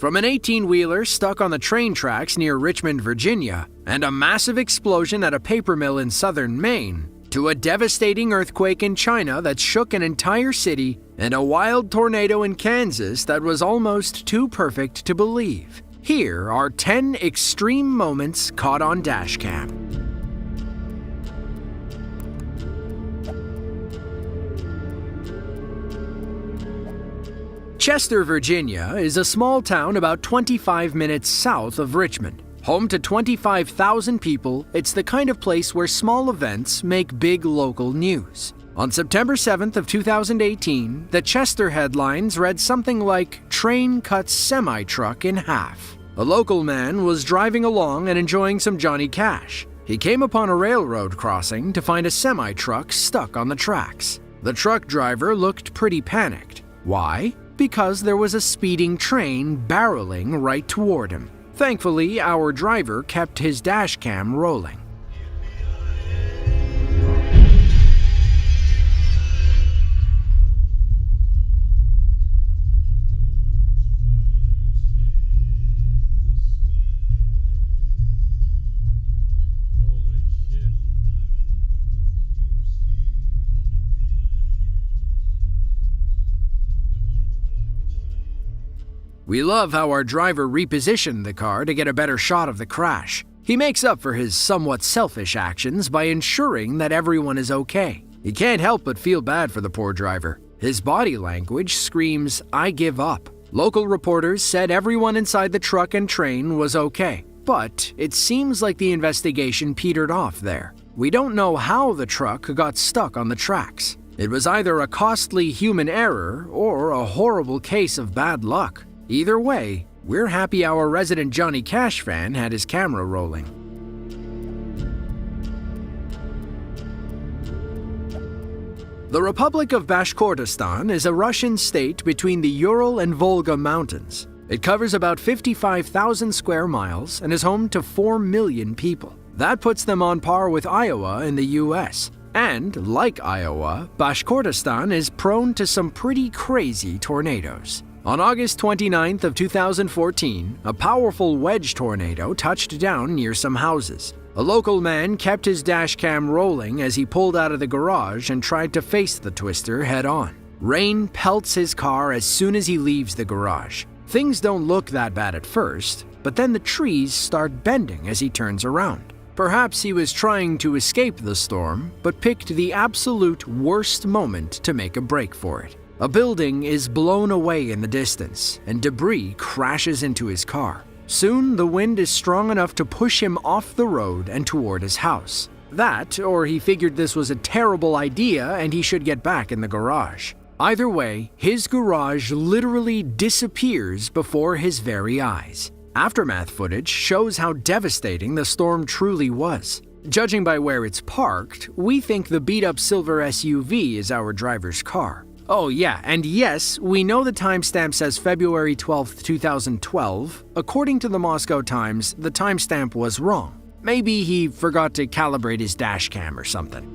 From an 18-wheeler stuck on the train tracks near Richmond, Virginia, and a massive explosion at a paper mill in southern Maine, to a devastating earthquake in China that shook an entire city, and a wild tornado in Kansas that was almost too perfect to believe. Here are 10 extreme moments caught on Dashcam. Chester, Virginia is a small town about 25 minutes south of Richmond. Home to 25,000 people, it's the kind of place where small events make big local news. On September 7th of 2018, the Chester headlines read something like, "Train cuts semi-truck in half." A local man was driving along and enjoying some Johnny Cash. He came upon a railroad crossing to find a semi-truck stuck on the tracks. The truck driver looked pretty panicked. Why? Because there was a speeding train barreling right toward him. Thankfully, our driver kept his dashcam rolling. We love how our driver repositioned the car to get a better shot of the crash. He makes up for his somewhat selfish actions by ensuring that everyone is okay. He can't help but feel bad for the poor driver. His body language screams, "I give up." Local reporters said everyone inside the truck and train was okay, but it seems like the investigation petered off there. We don't know how the truck got stuck on the tracks. It was either a costly human error or a horrible case of bad luck. Either way, we're happy our resident Johnny Cash fan had his camera rolling. The Republic of Bashkortostan is a Russian state between the Ural and Volga mountains. It covers about 55,000 square miles and is home to 4 million people. That puts them on par with Iowa in the US. And, like Iowa, Bashkortostan is prone to some pretty crazy tornadoes. On August 29th of 2014, a powerful wedge tornado touched down near some houses. A local man kept his dashcam rolling as he pulled out of the garage and tried to face the twister head-on. Rain pelts his car as soon as he leaves the garage. Things don't look that bad at first, but then the trees start bending as he turns around. Perhaps he was trying to escape the storm, but picked the absolute worst moment to make a break for it. A building is blown away in the distance, and debris crashes into his car. Soon, the wind is strong enough to push him off the road and toward his house. That, or he figured this was a terrible idea and he should get back in the garage. Either way, his garage literally disappears before his very eyes. Aftermath footage shows how devastating the storm truly was. Judging by where it's parked, we think the beat-up silver SUV is our driver's car. Oh yeah, and yes, we know the timestamp says February 12th, 2012. According to the Moscow Times, the timestamp was wrong. Maybe he forgot to calibrate his dashcam or something.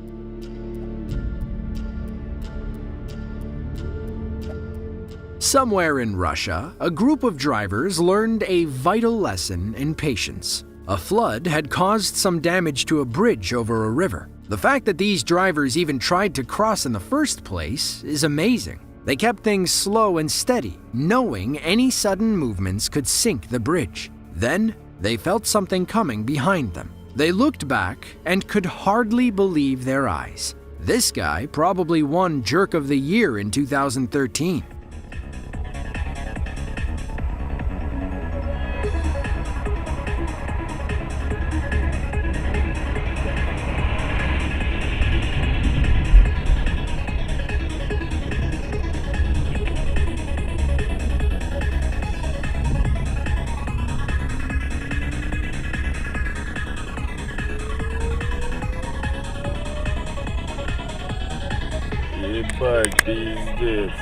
Somewhere in Russia, a group of drivers learned a vital lesson in patience. A flood had caused some damage to a bridge over a river. The fact that these drivers even tried to cross in the first place is amazing. They kept things slow and steady, knowing any sudden movements could sink the bridge. Then, they felt something coming behind them. They looked back and could hardly believe their eyes. This guy probably won Jerk of the Year in 2013. Ебать, пиздец.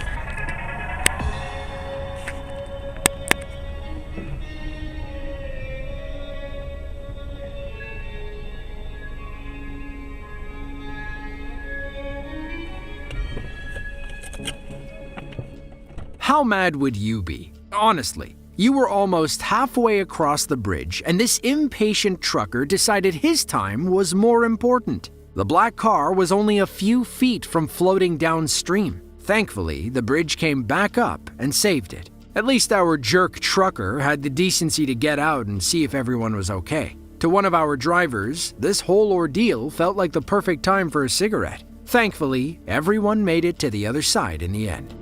How mad would you be? Honestly, You were almost halfway across the bridge, and this impatient trucker decided his time was more important. The black car was only a few feet from floating downstream. Thankfully, the bridge came back up and saved it. At least our jerk trucker had the decency to get out and see if everyone was okay. To one of our drivers, this whole ordeal felt like the perfect time for a cigarette. Thankfully, everyone made it to the other side in the end.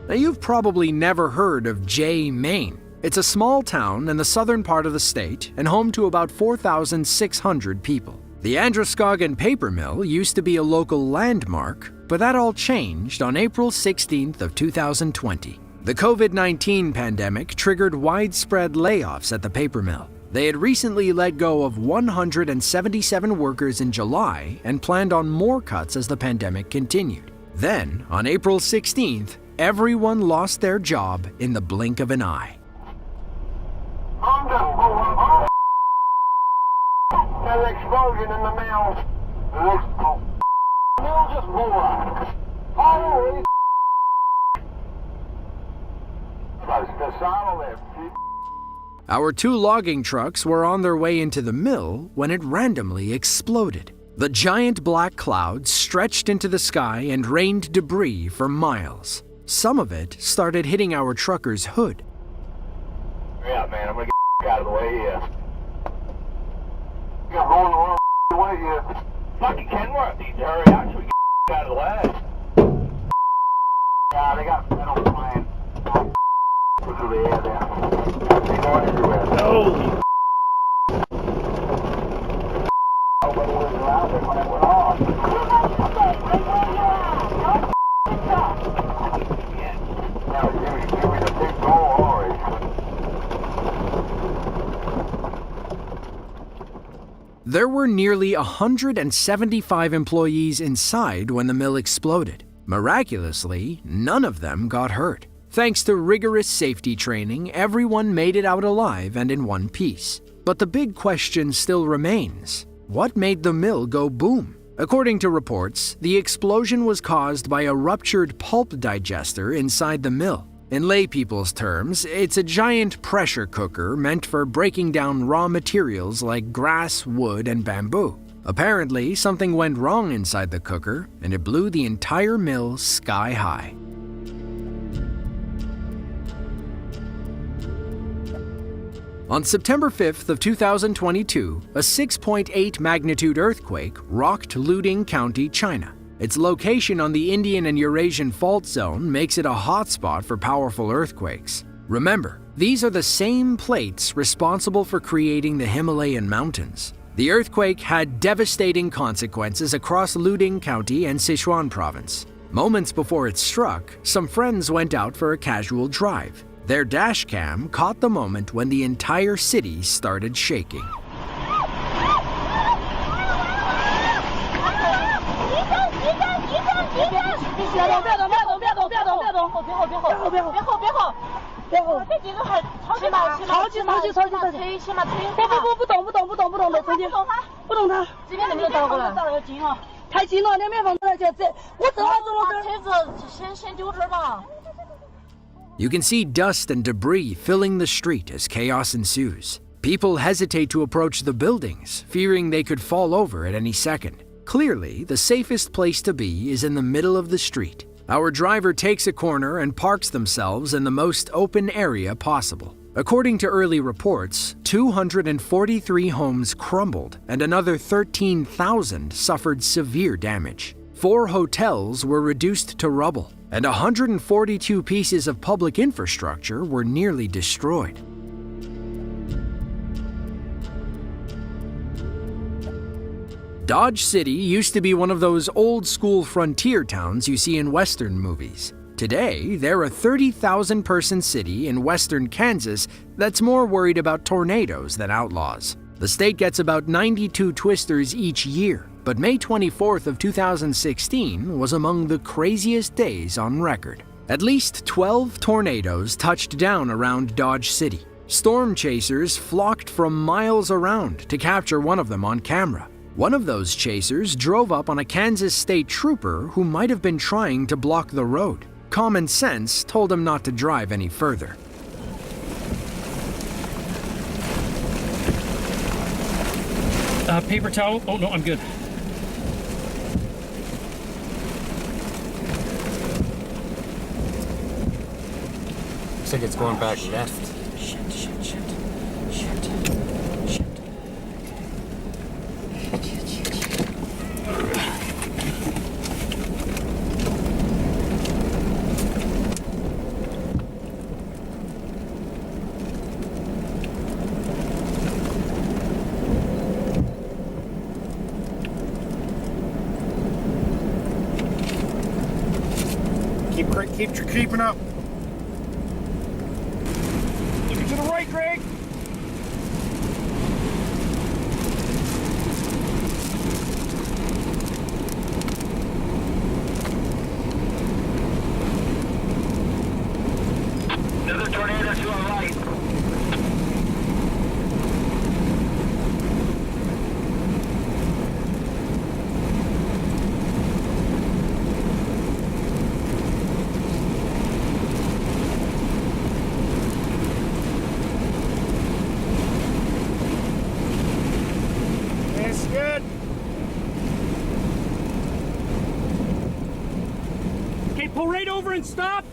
Now, you've probably never heard of Jay, Maine. It's a small town in the southern part of the state and home to about 4,600 people. The Androscoggin paper mill used to be a local landmark, but that all changed on April 16th of 2020. The COVID-19 pandemic triggered widespread layoffs at the paper mill. They had recently let go of 177 workers in July and planned on more cuts as the pandemic continued. Then, on April 16th, everyone lost their job in the blink of an eye. There's an explosion in the mill. The mill just blew up. Holy Our 2 logging trucks were on their way into the mill when it randomly exploded. The giant black cloud stretched into the sky and rained debris for miles. Some of it started hitting our trucker's hood. Yeah, man, I'm gonna get out of the way here. You're going the wrong way here. Fucking Kenworth needs to hurry out so we get out of the way. Yeah, they got metal flying through the air there. They're going everywhere. Holy nobody was around it when it went off. Now, give me the big goal, Ori. There were nearly 175 employees inside when the mill exploded. Miraculously, none of them got hurt. Thanks to rigorous safety training, everyone made it out alive and in one piece. But the big question still remains: what made the mill go boom? According to reports, the explosion was caused by a ruptured pulp digester inside the mill. In laypeople's terms, it's a giant pressure cooker meant for breaking down raw materials like grass, wood, and bamboo. Apparently, something went wrong inside the cooker, and it blew the entire mill sky high. On September 5th of 2022, a 6.8 magnitude earthquake rocked Luding County, China. Its location on the Indian and Eurasian fault zone makes it a hotspot for powerful earthquakes. Remember, these are the same plates responsible for creating the Himalayan mountains. The earthquake had devastating consequences across Luding County and Sichuan province. Moments before it struck, some friends went out for a casual drive. Their dashcam caught the moment when the entire city started shaking. You can see dust and debris filling the street as chaos ensues. People hesitate to approach the buildings, fearing they could fall over at any second. Clearly, the safest place to be is in the middle of the street. Our driver takes a corner and parks themselves in the most open area possible. According to early reports, 243 homes crumbled and another 13,000 suffered severe damage. 4 hotels were reduced to rubble, and 142 pieces of public infrastructure were nearly destroyed. Dodge City used to be one of those old-school frontier towns you see in Western movies. Today, they're a 30,000-person city in western Kansas that's more worried about tornadoes than outlaws. The state gets about 92 twisters each year, but May 24th of 2016 was among the craziest days on record. At least 12 tornadoes touched down around Dodge City. Storm chasers flocked from miles around to capture one of them on camera. One of those chasers drove up on a Kansas state trooper who might have been trying to block the road. Common sense told him not to drive any further. Paper towel? Oh no, I'm good. Looks like it's going back left. Shit. Keep creeping up. Looking to the right, Greg. Another tornado to our right. That's good. Okay, pull right over and stop.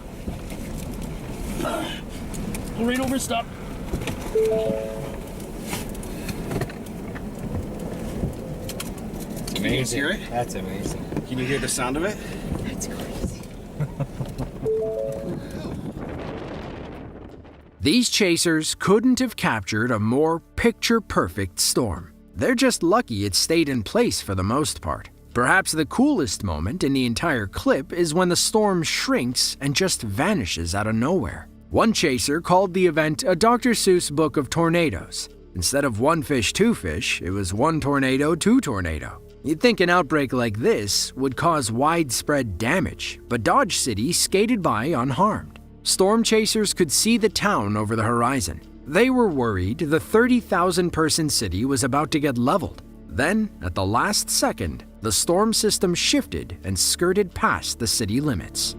Pull right over and stop. Can you hear it? That's amazing. Can you hear the sound of it? That's crazy. These chasers couldn't have captured a more picture-perfect storm. They're just lucky it stayed in place for the most part. Perhaps the coolest moment in the entire clip is when the storm shrinks and just vanishes out of nowhere. One chaser called the event a Dr. Seuss book of tornadoes. Instead of one fish, two fish, it was one tornado, two tornado. You'd think an outbreak like this would cause widespread damage, but Dodge City skated by unharmed. Storm chasers could see the town over the horizon. They were worried the 30,000-person city was about to get leveled. Then, at the last second, the storm system shifted and skirted past the city limits.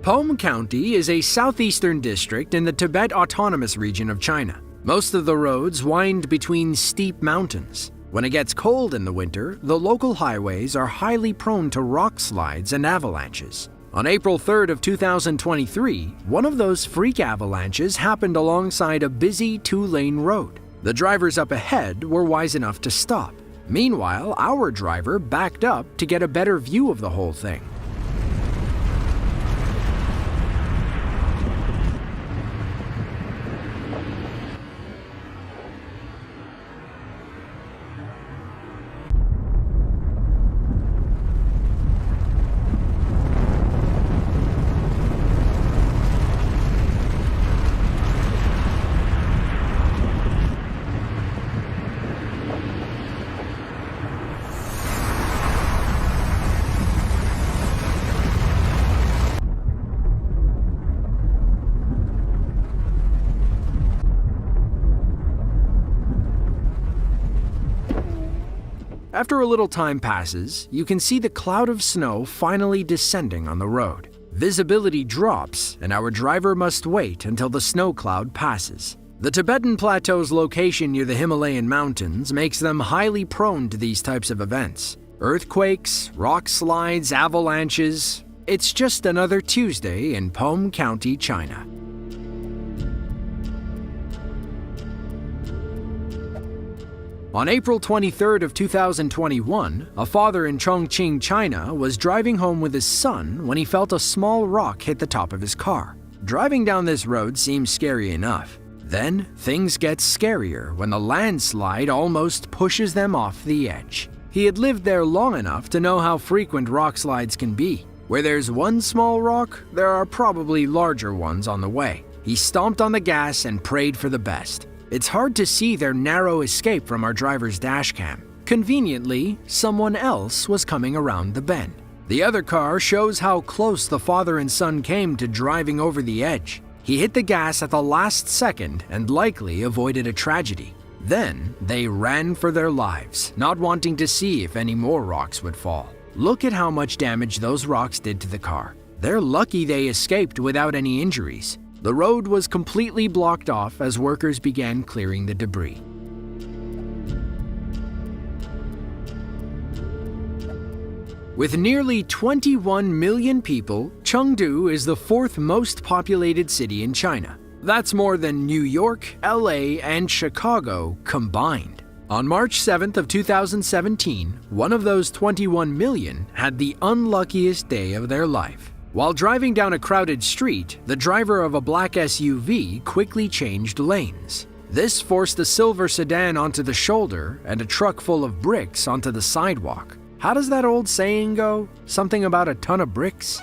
Pome County is a southeastern district in the Tibet Autonomous Region of China. Most of the roads wind between steep mountains. When it gets cold in the winter, the local highways are highly prone to rock slides and avalanches. On April 3rd of 2023, one of those freak avalanches happened alongside a busy two-lane road. The drivers up ahead were wise enough to stop. Meanwhile, our driver backed up to get a better view of the whole thing. After a little time passes, you can see the cloud of snow finally descending on the road. Visibility drops, and our driver must wait until the snow cloud passes. The Tibetan Plateau's location near the Himalayan mountains makes them highly prone to these types of events. Earthquakes, rock slides, avalanches. It's just another Tuesday in Pome County, China. On April 23rd of 2021, a father in Chongqing, China, was driving home with his son when he felt a small rock hit the top of his car. Driving down this road seems scary enough. Then, things get scarier when the landslide almost pushes them off the edge. He had lived there long enough to know how frequent rock slides can be. Where there's one small rock, there are probably larger ones on the way. He stomped on the gas and prayed for the best. It's hard to see their narrow escape from our driver's dashcam. Conveniently, someone else was coming around the bend. The other car shows how close the father and son came to driving over the edge. He hit the gas at the last second and likely avoided a tragedy. Then they ran for their lives, not wanting to see if any more rocks would fall. Look at how much damage those rocks did to the car. They're lucky they escaped without any injuries. The road was completely blocked off as workers began clearing the debris. With nearly 21 million people, Chengdu is the fourth most populated city in China. That's more than New York, LA, and Chicago combined. On March 7th of 2017, one of those 21 million had the unluckiest day of their life. While driving down a crowded street, the driver of a black SUV quickly changed lanes. This forced a silver sedan onto the shoulder and a truck full of bricks onto the sidewalk. How does that old saying go? Something about a ton of bricks?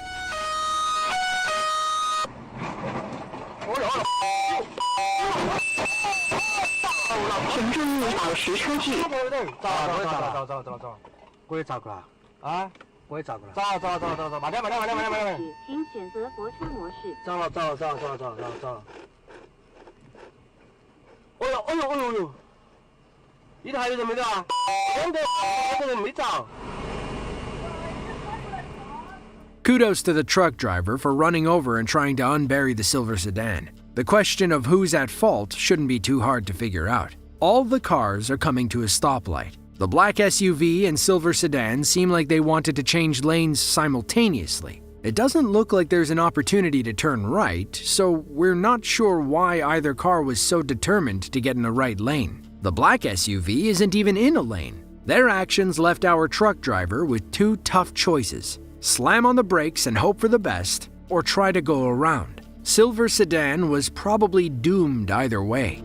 Kudos to the truck driver for running over and trying to unbury the silver sedan. The question of who's at fault shouldn't be too hard to figure out. All the cars are coming to a stoplight. The black SUV and silver sedan seem like they wanted to change lanes simultaneously. It doesn't look like there's an opportunity to turn right, so we're not sure why either car was so determined to get in the right lane. The black SUV isn't even in a lane. Their actions left our truck driver with two tough choices: slam on the brakes and hope for the best, or try to go around. Silver sedan was probably doomed either way.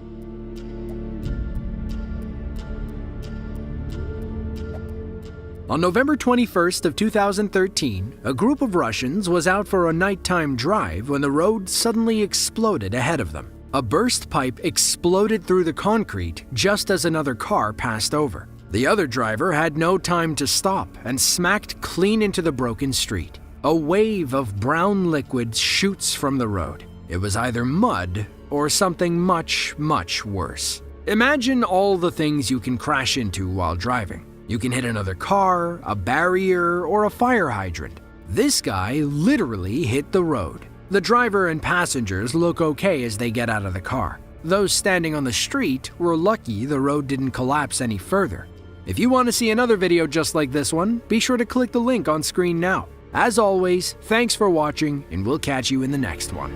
On November 21st of 2013, a group of Russians was out for a nighttime drive when the road suddenly exploded ahead of them. A burst pipe exploded through the concrete just as another car passed over. The other driver had no time to stop and smacked clean into the broken street. A wave of brown liquid shoots from the road. It was either mud or something much, much worse. Imagine all the things you can crash into while driving. You can hit another car, a barrier, or a fire hydrant. This guy literally hit the road. The driver and passengers look okay as they get out of the car. Those standing on the street were lucky the road didn't collapse any further. If you want to see another video just like this one, be sure to click the link on screen now. As always, thanks for watching, and we'll catch you in the next one.